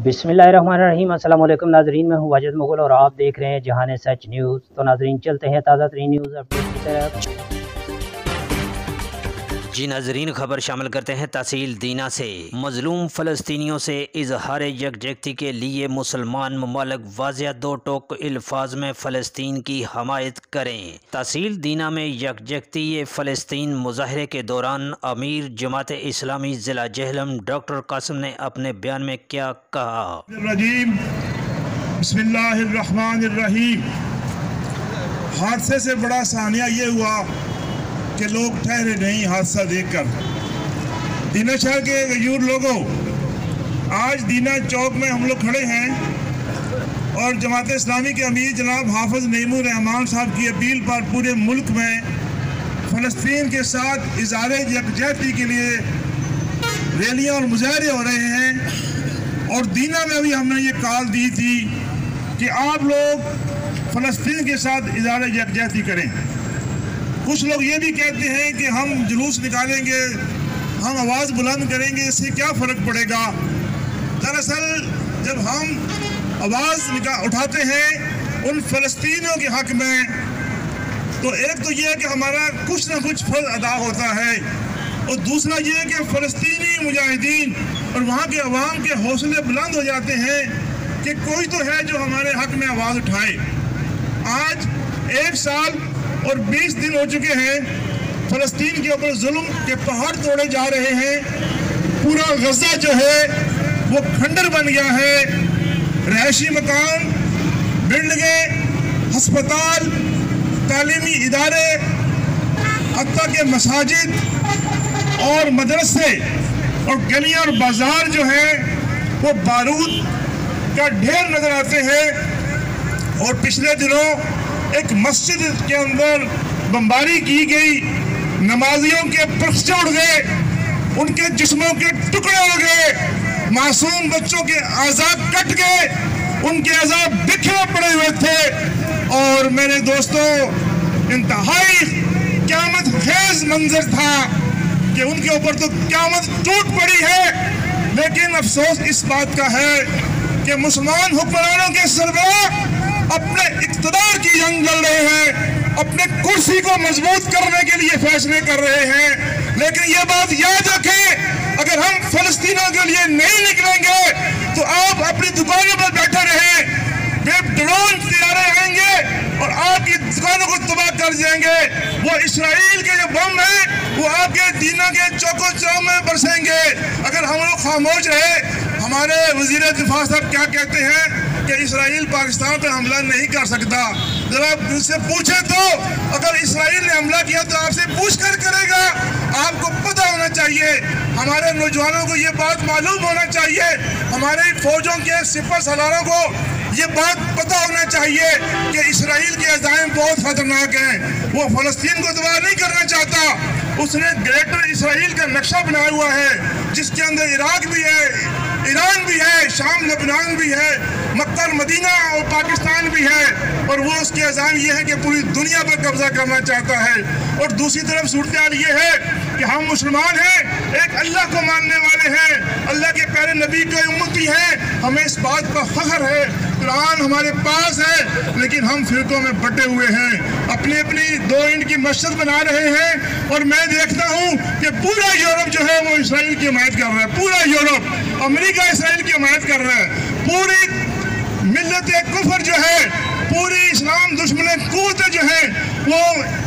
बिस्मिल्लाहिर्रहमानिर्रहीम। अस्सलाम वालेकुम नाजरीन, मैं हूँ वाजिद मुगल और आप देख रहे हैं जहान सच न्यूज़। तो नाजरीन चलते हैं ताज़ा तरीन न्यूज़ अपडेट की तरफ। जी नाजरीन, खबर शामिल करते हैं तहसील दीना से। मजलूम फ़लस्तीनियों से इजहार यकजहती के लिए मुसलमान ममालिक वाज़िह दो टोक अल्फाज में फ़लस्तीन की हमायत करें। तहसील दीना में यकजहती फ़लस्तीन मुजाहरे के दौरान अमीर जमात इस्लामी ज़िला जहलम डॉक्टर कासिम ने अपने बयान में क्या कहा। बिस्मिल्लाहिर्रहमानिर्रहीम। हादसे से बड़ा सानिया ये हुआ कि लोग ठहरे नहीं हादसा देखकर। दीना शहर के गयूर लोगों, आज दीना चौक में हम लोग खड़े हैं और जमात इस्लामी के अमीर जनाब हाफिज नईमुर रहमान साहब की अपील पर पूरे मुल्क में फ़लस्तीन के साथ इज़हार यकजहती के लिए रैलियाँ और मुजाहरे हो रहे हैं। और दीना में भी हमने ये कॉल दी थी कि आप लोग फ़लस्तीन के साथ इज़हार यकजहती करें। कुछ लोग ये भी कहते हैं कि हम जुलूस निकालेंगे, हम आवाज़ बुलंद करेंगे, इससे क्या फ़र्क पड़ेगा। दरअसल जब हम आवाज़ उठाते हैं उन फ़लस्तीनियों के हक़ में, तो एक तो ये है कि हमारा कुछ ना कुछ फ़र्ज अदा होता है, और दूसरा ये है कि फ़लस्तीनी मुजाहिदीन और वहाँ के अवाम के हौसले बुलंद हो जाते हैं कि कोई तो है जो हमारे हक़ में आवाज़ उठाए। आज 1 साल और 20 दिन हो चुके हैं, फ़लस्तीन के ऊपर जुल्म के पहाड़ तोड़े जा रहे हैं। पूरा गज़ा जो है वो खंडर बन गया है। रहायशी मकान, बिल्डिंगें, हस्पताल, तालीमी इदारे, हत्ता के मसाजिद और मदरसे और गलियां और बाजार जो है वो बारूद का ढेर नजर आते हैं। और पिछले दिनों एक मस्जिद के अंदर बमबारी की गई, नमाजियों के पर्चे उड़ गए, उनके जिस्मों के टुकड़े हो गए, मासूम बच्चों के आज़ाद कट गए, उनके आज़ाद बिखरे पड़े हुए थे। और मेरे दोस्तों, इंतहाई क़यामत खेज मंजर था कि उनके ऊपर तो क़यामत टूट पड़ी है। लेकिन अफसोस इस बात का है कि मुसलमान हुक्मरानों के सरबराह अपने इक़्तिदार की जंग लड़ रहे हैं, अपने कुर्सी को मजबूत करने के लिए फैसले कर रहे हैं। लेकिन ये बात याद रखें, अगर हम फ़लस्तीनों के लिए नहीं निकलेंगे तो आप अपनी दुकानों पर बैठे रहें, ड्रोन तैयारे आएंगे और आपकी दुकानों को तबाह कर जाएंगे। वो इसराइल के जो बम है वो आपके दीना के चौकों चौक में बरसेंगे। अगर हम लोग खामोश रहे, हमारे वज़ीर दिफा साहब क्या कहते हैं कि इसराइल पाकिस्तान पर हमला नहीं कर सकता। जरा उनसे पूछे तो, अगर इसराइल ने हमला किया तो आपसे पूछ कर करेगा। आपको पता होना चाहिए, हमारे नौजवानों को ये बात मालूम होना चाहिए, हमारे फौजों के सिपह सालारों को ये बात पता होना चाहिए कि इसराइल के अज़ाइम बहुत खतरनाक हैं। वो फ़लस्तीन को तबाह नहीं करना चाहता। उसने ग्रेटर इसराइल का नक्शा बनाया हुआ है जिसके अंदर इराक भी है, ईरान भी है, शाम लबनान भी है, मक्का और मदीना और पाकिस्तान भी है। और वो उसके अज़ाइम ये है कि पूरी दुनिया पर कब्जा करना चाहता है। और दूसरी तरफ सूरत ये है कि हम मुसलमान हैं, एक अल्लाह को मानने वाले हैं, अल्लाह के प्यारे नबी के उम्मती हैं। हमें इस बात का फ़ख्र है, कुरान हमारे पास है, लेकिन हम फ़िरकों में बटे हुए हैं, अपनी अपनी 2 ईंट की मस्जिद बना रहे हैं। और मैं देखता हूँ कि पूरा यूरोप जो है वो इसराइल की हिमायत कर रहा है, पूरा यूरोप, अमेरिका इसराइल की हिमायत कर रहा है। पूरी मिल्लत कुफर जो है, पूरी इस्लाम दुश्मन कुव्वतें जो है वो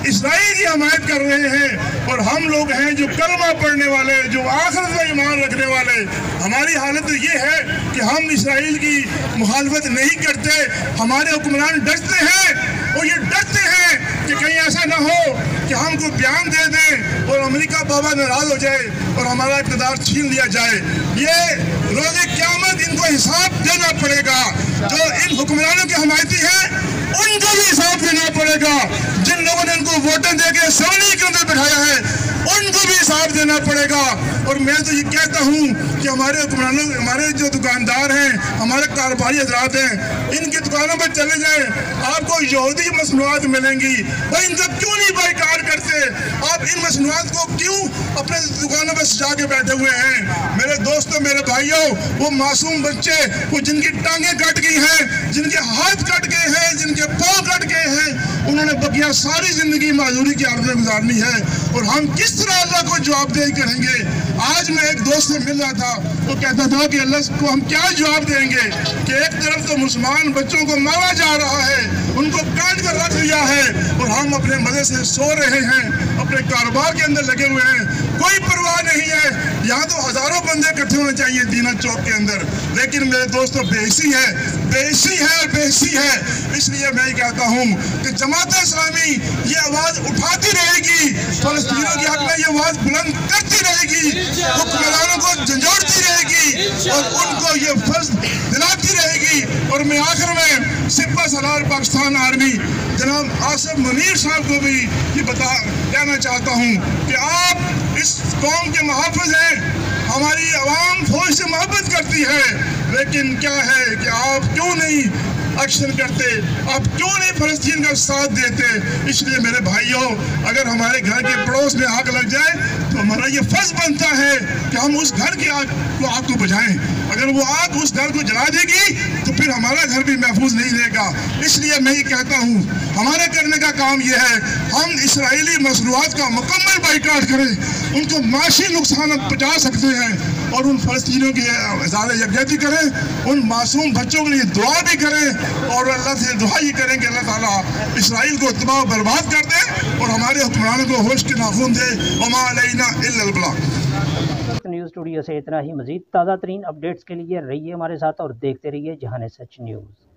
इसराइल की हिमायत कर रहे हैं। और हम लोग हैं जो कलमा पढ़ने वाले, जो आखिरत में ईमान रखने वाले। हमारी हालत तो ये है कि हम इसराइल की मुखालफत नहीं करते। हमारे हुक्मरान डरते हैं, और ये डरते हैं कि कहीं ऐसा ना हो कि हमको बयान दे दें और अमेरिका बाबा नाराज हो जाए और हमारा इक़्तिदार छीन लिया जाए। ये रोज़े क़यामत इनको हिसाब देना पड़ेगा। जो इन हुक्मरानों के हमायती हैं उनको भी हिसाब देना पड़ेगा। जिन लोगों ने इनको वोटें देके असेंबली के अंदर बिठाया है उनको भी हिसाब देना देना पड़ेगा। और मैं तो ये कहता हूँ कि हमारे हुक्मरानों, हमारे जो दुकानदार हैं, हमारे कारोबारी हजरात हैं, इनकी दुकानों पर चले जाए, आपको यहूदी मसनूआत मिलेंगी। भाई इनका क्यों नहीं बाइकाट करते? आप इन मसनूआत को क्यों अपने दुकानों पर सजा के बैठे हुए हैं? मेरे दोस्तों, मेरे भाइयों, वो मासूम बच्चे, वो जिनकी टांगें कट गई हैं, जिनके हाथ कट गए हैं, जिनके पाँव कट गए हैं, उन्होंने बकिया सारी जिंदगी माजूरी की हालत में गुजारनी है। और हम किस तरह अल्लाह को जवाबदेही करेंगे? आज मैं एक दोस्त से मिल रहा था, वो कहता था कि अल्लाह को हम क्या जवाब देंगे कि एक तरफ तो मुसलमान बच्चों को मारा जा रहा है, उनको काट कर रख दिया है, और हम अपने मजे से सो रहे हैं, अपने कारोबार के अंदर लगे हुए हैं, कोई परवाह नहीं है। यहाँ तो हजारों बंदे इकट्ठे होने चाहिए दीना चौक के अंदर, लेकिन मेरे दोस्तों बेहिसी है, बेहिसी है और बेहिसी है। इसलिए मैं कहता हूँ कि जमात इस्लामी ये आवाज उठाती रहेगी, फलस्तीनियों के हक में ये आवाज बुलंद करती रहेगी, हुक्मरानों को झंझोड़ती रहेगी और उनको ये फर्ज दिलाती रहेगी। और मैं आखिर में सिपा सलार पाकिस्तान आर्मी जनाब आसिफ मुनीर साहब को भी ये कहना चाहता हूँ कि आप इस कौम के मुहाफ़िज़ हैं, हमारी आवाम फौज से मोहब्बत करती है, लेकिन क्या है कि आप क्यों नहीं एक्शन करते, आप क्यों नहीं फलस्तीन का साथ देते? इसलिए मेरे भाइयों, अगर हमारे घर के पड़ोस में आग लग जाए तो हमारा ये फर्ज बनता है कि हम उस घर की आग को बुझाएं। अगर वो आग उस घर को जला देगी तो फिर हमारा घर भी महफूज नहीं रहेगा। इसलिए मैं ये कहता हूँ, हमारे करने का काम ये है, हम इसराइली मसनूआत का मुकम्मल बाइकाट करें, उनको माशी नुकसान पहुँचा सकते हैं, और उन फलस्तीनियों की इज़हार यकजहती करें, उन मासूम बच्चों के लिए दुआ भी करें, और अल्लाह से दुआ ही करें कि अल्लाह ताला इसराइल को तबाह बर्बाद कर दे और हमारे हुक्मरानों को होश के नाखून दे। वमा अलैना इल्लल बलाग। न्यूज़ स्टूडियो से इतना ही। मज़ीद ताज़ा तरीन अपडेट्स के लिए रहिए हमारे साथ और देखते रहिए जहान सच न्यूज़।